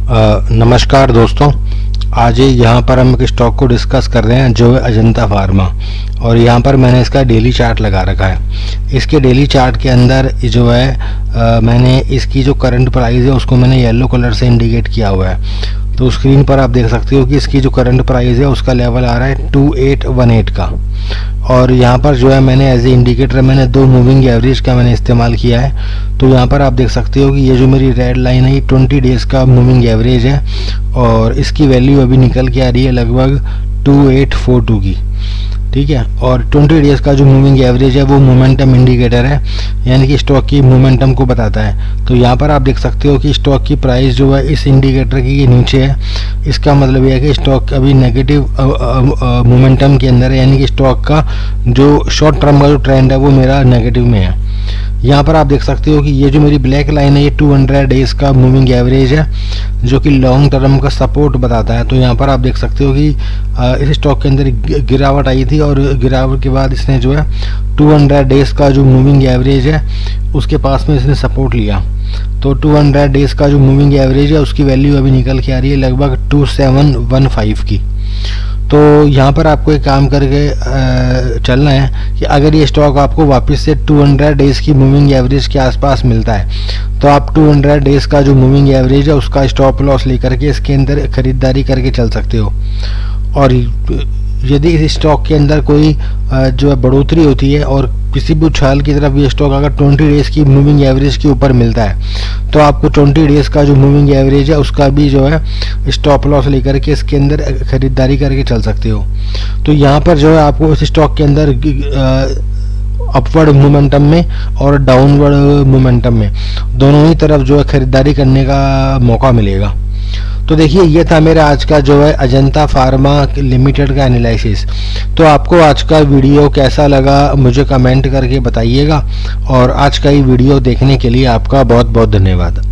नमस्कार दोस्तों, आज यहाँ पर हम एक स्टॉक को डिस्कस कर रहे हैं जो है अजंता फार्मा। और यहाँ पर मैंने इसका डेली चार्ट लगा रखा है। इसके डेली चार्ट के अंदर जो है मैंने इसकी जो करंट प्राइस है उसको मैंने येलो कलर से इंडिकेट किया हुआ है। तो स्क्रीन पर आप देख सकते हो कि इसकी जो करंट प्राइस है उसका लेवल आ रहा है 2818 का। और यहाँ पर जो है मैंने एज ए इंडिकेटर मैंने 2 मूविंग एवरेज का मैंने इस्तेमाल किया है। तो यहाँ पर आप देख सकते हो कि ये जो मेरी रेड लाइन है ये 20 डेज का मूविंग एवरेज है और इसकी वैल्यू अभी निकल के आ रही है लगभग 2842 की। ठीक है, और 20 डेज का जो मूविंग एवरेज है वो मोमेंटम इंडिकेटर है, यानी कि स्टॉक की मोमेंटम को बताता है। तो यहाँ पर आप देख सकते हो कि स्टॉक की प्राइस जो है इस इंडिकेटर की नीचे है। इसका मतलब यह है कि स्टॉक अभी नेगेटिव मोमेंटम के अंदर है, यानी कि स्टॉक का जो शॉर्ट टर्म का जो ट्रेंड है वो मेरा नेगेटिव में है। यहाँ पर आप देख सकते हो कि ये जो मेरी ब्लैक लाइन है ये 200 डेज का मूविंग एवरेज है जो कि लॉन्ग टर्म का सपोर्ट बताता है। तो यहाँ पर आप देख सकते हो कि इस स्टॉक के अंदर गिरावट आई थी और गिरावट के बाद इसने जो है 200 डेज का जो मूविंग एवरेज है उसके पास में इसने सपोर्ट लिया। तो 200 डेज का जो मूविंग एवरेज है उसकी वैल्यू अभी निकल के आ रही है लगभग 2715 की। तो यहाँ पर आपको एक काम करके चलना है कि अगर ये स्टॉक आपको वापस से 200 डेज की मूविंग एवरेज के आसपास मिलता है तो आप 200 डेज का जो मूविंग एवरेज है उसका स्टॉप लॉस लेकर के इसके अंदर खरीदारी करके चल सकते हो। और यदि इस स्टॉक के अंदर कोई जो है बढ़ोतरी होती है और किसी भी उछाल की तरफ ये स्टॉक अगर 20 डेज की मूविंग एवरेज के ऊपर मिलता है तो आपको 20 डेज का जो मूविंग एवरेज है उसका भी जो है स्टॉप लॉस लेकर के इसके अंदर खरीदारी करके चल सकते हो। तो यहाँ पर जो है आपको इस स्टॉक के अंदर अपवर्ड मोमेंटम में और डाउनवर्ड मोमेंटम में दोनों ही तरफ जो है खरीदारी करने का मौका मिलेगा। तो देखिए ये था मेरा आज का जो है अजंता फार्मा लिमिटेड का एनालिसिस। तो आपको आज का वीडियो कैसा लगा मुझे कमेंट करके बताइएगा और आज का ये वीडियो देखने के लिए आपका बहुत बहुत धन्यवाद।